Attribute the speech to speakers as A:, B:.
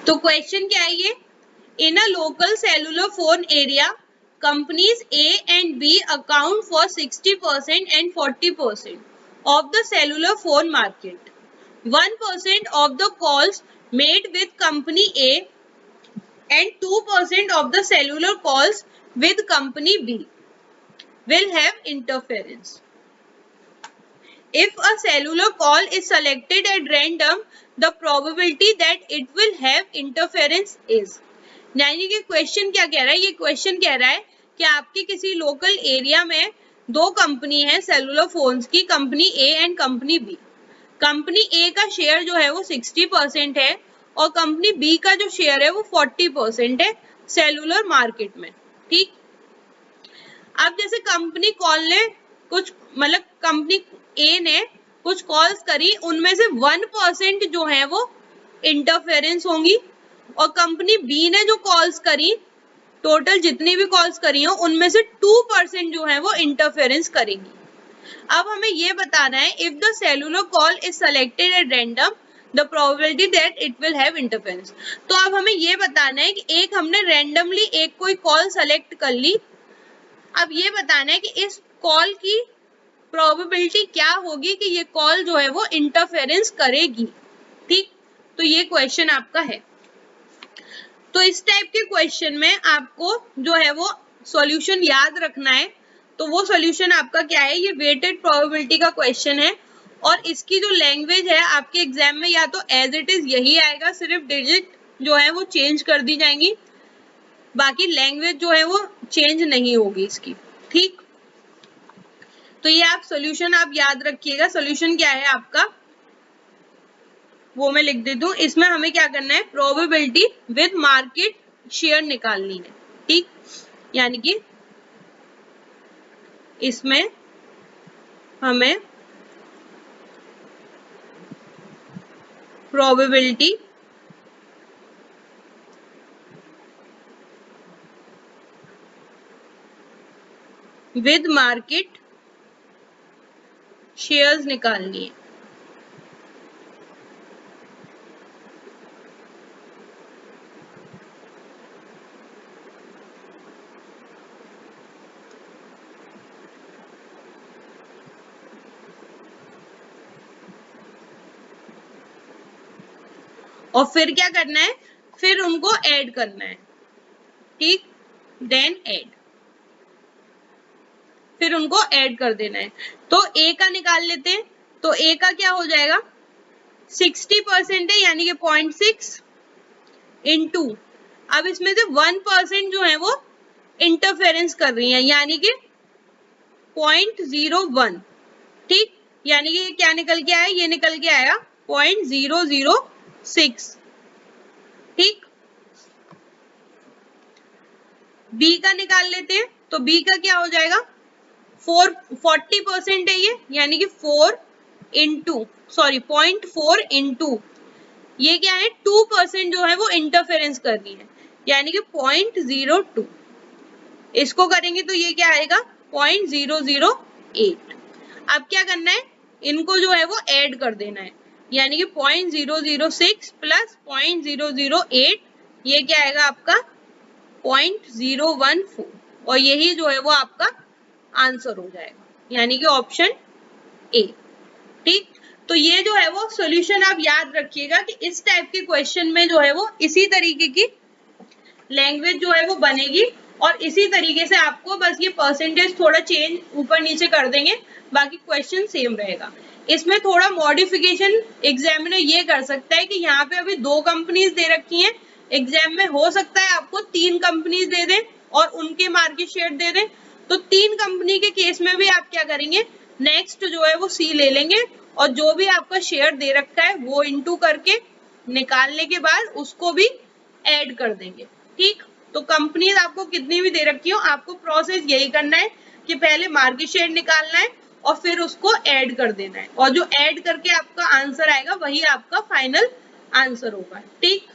A: तो क्वेश्चन क्या है ये, in a local cellular phone area companies A and B account for 60% and 40% of the cellular phone market. 1% of the calls made with company A and 2% of the cellular calls with company B will have interference. If a cellular call is selected at random, the probability that it will have interference is. यानी कि question क्या कह रहा है, ये question कह रहा है कि आपके किसी लोकल एरिया में दो कंपनी है सेलुलर फोन्स की, company A and company B. Company A का शेयर जो है वो 60% है और कंपनी बी का जो शेयर है वो 40% है सेलुलर मार्केट में। ठीक, अब जैसे कंपनी कॉल ने कुछ मतलब कंपनी ए ने कुछ कॉल्स करी, उनमें से 1% जो है वो इंटरफेरेंस होंगी और कंपनी बी ने जो कॉल्स करी, टोटल जितनी भी कॉल्स करी हो उनमें से 2% जो है वो इंटरफेरेंस करेंगी। अब हमें ये बताना है if the cellular call is selected at random the probability that it will have interference. तो अब हमें ये बताना है कि एक हमने रैंडमली एक कोई कॉल सेलेक्ट कर ली, अब ये बताना है कि इस कॉल की प्रोबेबिलिटी क्या होगी कि ये कॉल जो है वो इंटरफेरेंस करेगी। ठीक, तो ये क्वेश्चन आपका है। तो इस टाइप के क्वेश्चन में आपको जो है वो सॉल्यूशन याद रखना है। तो वो सॉल्यूशन आपका क्या है, ये वेटेड प्रोबेबिलिटी का क्वेश्चन है और इसकी जो लैंग्वेज है आपके एग्जाम में या तो एज इट इज यही आएगा, सिर्फ डिजिट जो है वो चेंज कर दी जाएंगी, बाकी लैंग्वेज जो है वो चेंज नहीं होगी इसकी। ठीक, तो ये आप सॉल्यूशन आप याद रखिएगा। सॉल्यूशन क्या है आपका वो मैं लिख देती हूँ। इसमें हमें क्या करना है, प्रोबेबिलिटी विद मार्केट शेयर निकालनी है। ठीक, यानी कि इसमें हमें प्रोबेबिलिटी विद मार्केट शेयर्स निकालनी है। और फिर क्या करना है, फिर उनको ऐड करना है। ठीक, देन ऐड, फिर उनको ऐड कर देना है। तो ए का निकाल लेते हैं। तो ए का क्या हो जाएगा, 60% है यानी कि 0.6 इंटू, अब इसमें से 1% जो है वो इंटरफेरेंस कर रही है यानी कि 0.01। ठीक, यानी कि ये क्या निकल के आया, ये निकल के आया 0.006। ठीक, बी का निकाल लेते हैं। तो बी का क्या हो जाएगा, 40% है ये यानी कि 4 इंटू 0.4 इंटू ये क्या है 2% जो है वो इंटरफेरेंस कर रही है यानी कि 0.02। इसको करेंगे तो ये क्या आएगा 0.008। अब क्या करना है, इनको जो है वो ऐड कर देना है यानी कि 0.006 प्लस 0.008 ये क्या आएगा आपका 0.014 और यही जो है वो आपका आंसर हो जाएगा यानी कि ऑप्शन ए। ठीक, तो ये जो है वो सॉल्यूशन आप याद रखिएगा कि इस टाइप के क्वेश्चन में जो है वो इसी तरीके की लैंग्वेज जो है वो बनेगी और इसी तरीके से आपको बस ये परसेंटेज थोड़ा चेंज ऊपर नीचे कर देंगे, बाकी क्वेश्चन सेम रहेगा। इसमें थोड़ा मॉडिफिकेशन एग्जामिनर ये कर सकता है कि यहाँ पे अभी 2 कंपनीज दे रखी हैं, एग्जाम में हो सकता है आपको 3 कंपनीज दे दें और उनके मार्केट शेयर दे दें। तो 3 कंपनी के केस में भी आप क्या करेंगे, नेक्स्ट जो है वो सी ले लेंगे और जो भी आपका शेयर दे रखा है वो इंटू करके निकालने के बाद उसको भी ऐड कर देंगे। ठीक, तो कंपनीज आपको कितनी भी दे रखी हो आपको प्रोसेस यही करना है कि पहले मार्केट शेयर निकालना है और फिर उसको ऐड कर देना है और जो ऐड करके आपका आंसर आएगा वही आपका फाइनल आंसर होगा। ठीक,